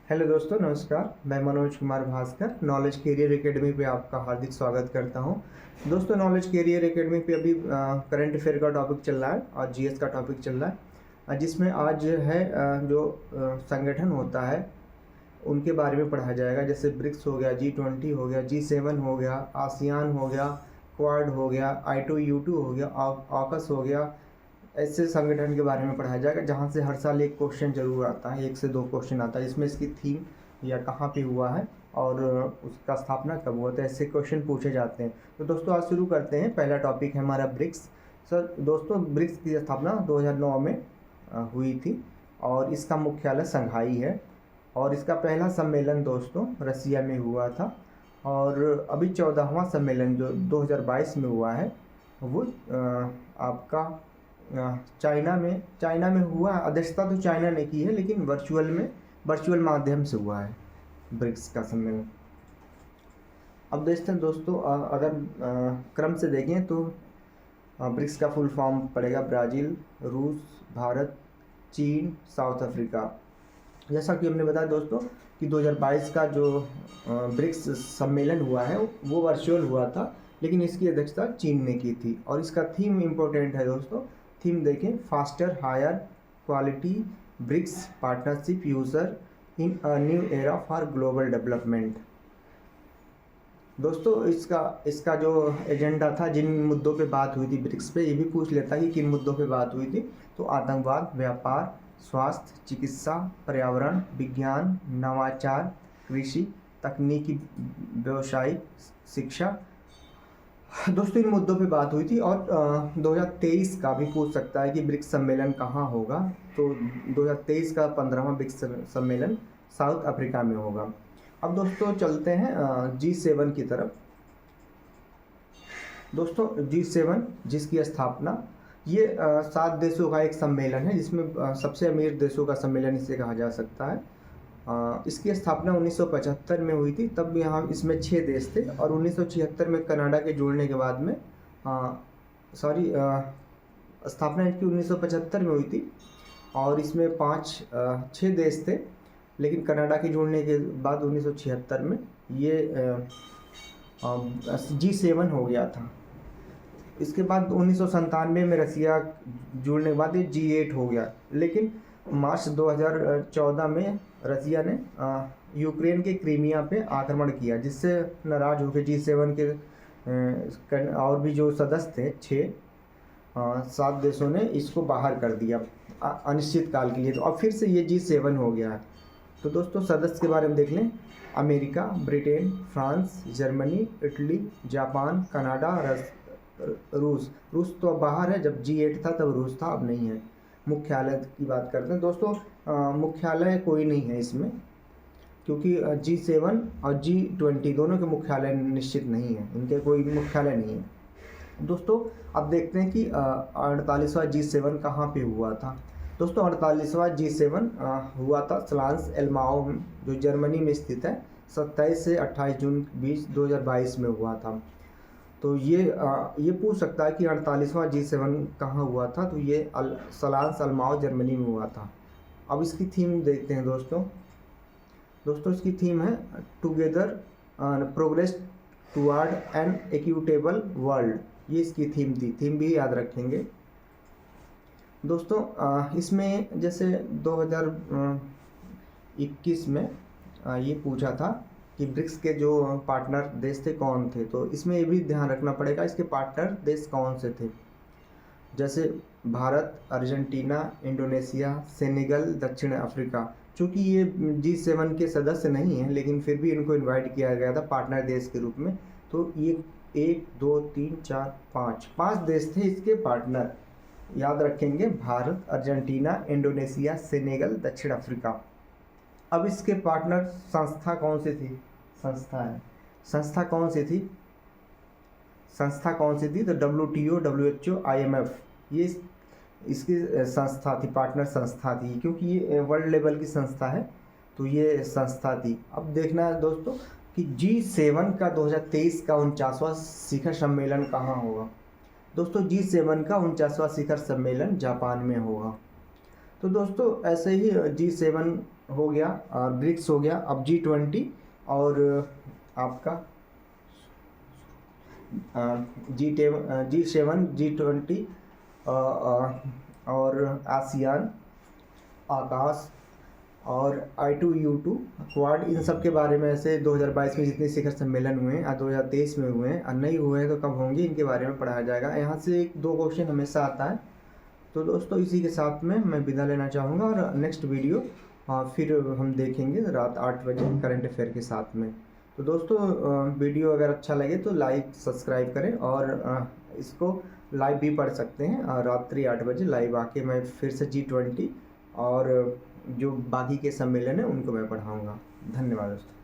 Hello दोस्तों, नमस्कार। मैं Manoj Kumar Bhaskar knowledge career academy पे आपका हार्दिक स्वागत करता हूं। दोस्तों, नॉलेज कैरियर एकेडमी पे अभी करंट अफेयर का टॉपिक चल रहा है और जीएस का टॉपिक चल रहा है, जिसमें आज है जो संगठन होता है उनके बारे में पढ़ाया जाएगा। जैसे ब्रिक्स हो गया, G20 हो गया, G7 हो गया, आसियान हो गया, क्वाड हो गया, I2U2 हो गया, ऑकस हो गया। ऐसे संगठन के बारे में पढ़ाया जाएगा जहाँ से हर साल एक क्वेश्चन जरूर आता है, 1 से 2 क्वेश्चन आता है, जिसमें इसकी थीम या कहाँ पे हुआ है और उसका स्थापना कब हुआ था, ऐसे क्वेश्चन पूछे जाते हैं। तो दोस्तों, आज शुरू करते हैं। पहला टॉपिक है हमारा ब्रिक्स। सर दोस्तों, ब्रिक्स की स्थापना 2009 में हुई थी और इसका मुख्यालय शंघाई है। और इसका पहला सम्मेलन दोस्तों रसिया में हुआ था और अभी 14वां सम्मेलन जो 2022 में हुआ है वो आपका चाइना में हुआ। अध्यक्षता तो चाइना ने की है, लेकिन वर्चुअल माध्यम से हुआ है ब्रिक्स का सम्मेलन। अब देखते हैं दोस्तों, अगर क्रम से देखें तो ब्रिक्स का फुल फॉर्म पड़ेगा ब्राज़ील, रूस, भारत, चीन, साउथ अफ्रीका। जैसा कि हमने बताया दोस्तों कि 2022 का जो ब्रिक्स सम्मेलन हुआ है वो वर्चुअल हुआ था, लेकिन इसकी अध्यक्षता चीन ने की थी। और इसका थीम इम्पोर्टेंट है दोस्तों। थीम देखें, foster higher quality BRICS partnership usher in a new era for global development. दोस्तों, इसका जो एजेंडा था, जिन मुद्दों पे बात हुई थी ब्रिक्स पे, ये भी पूछ लेता है कि किन मुद्दों पे बात हुई थी। तो आतंकवाद, व्यापार, स्वास्थ्य, चिकित्सा, पर्यावरण, विज्ञान, नवाचार, कृषि, तकनीकी, व्यवसायिक, शिक्षा। दोस्तों, इन मुद्दों पे बात हुई थी। और 2023 का भी पूछ सकता है कि ब्रिक्स सम्मेलन कहाँ होगा। तो 2023 का 15वां ब्रिक्स सम्मेलन साउथ अफ्रीका में होगा। अब दोस्तों चलते हैं G7 की तरफ। दोस्तों, G7 जिसकी स्थापना, ये 7 देशों का एक सम्मेलन है, जिसमें सबसे अमीर देशों का सम्मेलन इसे कहा जा सकता है। इसकी स्थापना 1975 में हुई थी। तब यहाँ इसमें 6 देश थे और 1976 में कनाडा के जुड़ने के बाद में स्थापना इनकी 1975 में हुई थी और इसमें 6 देश थे, लेकिन कनाडा के जुड़ने के बाद 1976 में ये G7 हो गया था। इसके बाद 1997 में रसिया जुड़ने के बाद ये G8 हो गया। लेकिन मार्च 2014 में रसिया ने यूक्रेन के क्रीमिया पे आक्रमण किया, जिससे नाराज होकर G7 के और भी जो सदस्य थे 7 देशों ने इसको बाहर कर दिया अनिश्चित काल के लिए। तो अब फिर से ये G7 हो गया है। तो दोस्तों, सदस्य के बारे में देख लें। America, Britain, France, Germany, Italy, Japan, Canada, रूस तो अब बाहर है। जब G8 था तब रूस था, अब नहीं है। मुख्यालय की बात करते हैं दोस्तों। मुख्यालय कोई नहीं है इसमें, क्योंकि G7 और G20 दोनों के मुख्यालय निश्चित नहीं है, इनके कोई मुख्यालय नहीं है। दोस्तों, अब देखते हैं कि 48वां G7 कहाँ पे हुआ था। दोस्तों, 48वां G7 हुआ था स्लांस एल्माओ, जो जर्मनी में स्थित है। 27 से 28 जून 2022 में हुआ था। तो ये पूछ सकता है कि 48वां G7 कहाँ हुआ था। तो ये सलांस अल्माओ जर्मनी में हुआ था। अब इसकी थीम देखते हैं दोस्तों। इसकी थीम है together progress toward an equitable world. ये इसकी थीम थी, थीम भी याद रखेंगे दोस्तों। इसमें जैसे 2021 में ये पूछा था कि ब्रिक्स के जो पार्टनर देश थे कौन थे। तो इसमें ये भी ध्यान रखना पड़ेगा इसके पार्टनर देश कौन से थे। जैसे भारत, अर्जेंटीना, इंडोनेशिया, सेनेगल, दक्षिण अफ्रीका। चूँकि ये G7 के सदस्य नहीं हैं, लेकिन फिर भी इनको इनवाइट किया गया था पार्टनर देश के रूप में। तो ये 1 2 3 4 5 देश थे इसके पार्टनर। याद रखेंगे, भारत, अर्जेंटीना, इंडोनेशिया, सेनेगल, दक्षिण अफ्रीका। अब इसके पार्टनर संस्था कौन सी थी? संस्था कौन सी थी? तो WTO, WHO, IMF, ये इसकी संस्था थी, पार्टनर संस्था थी, क्योंकि ये वर्ल्ड लेवल की संस्था है। तो ये संस्था थी। अब देखना है दोस्तों कि G7 का 2023 का 49वां शिखर सम्मेलन कहाँ होगा। दोस्तों, G7 का 49वां शिखर सम्मेलन जापान में होगा। तो दोस्तों, ऐसे ही G7 हो गया, ब्रिक्स हो गया, अब G20 और आपका G7, G20 और आसियान, आकाश और I2U2 क्वाड, इन सब के बारे में ऐसे 2022 में जितने शिखर सम्मेलन हुए हैं, 2023 में हुए हैं और नहीं हुए हैं तो कब होंगे, इनके बारे में पढ़ाया जाएगा। यहाँ से 1-2 क्वेश्चन हमेशा आता है। तो दोस्तों इसी के साथ में मैं विदा लेना चाहूँगा और नेक्स्ट वीडियो फिर हम देखेंगे रात 8 बजे करंट अफेयर के साथ में। तो दोस्तों वीडियो अगर अच्छा लगे तो लाइक सब्सक्राइब करें और इसको लाइव भी पढ़ सकते हैं, रात्रि 8 बजे लाइव आके मैं फिर से G20 और जो बाकी के सम्मेलन है उनको मैं पढ़ाऊँगा। धन्यवाद दोस्तों।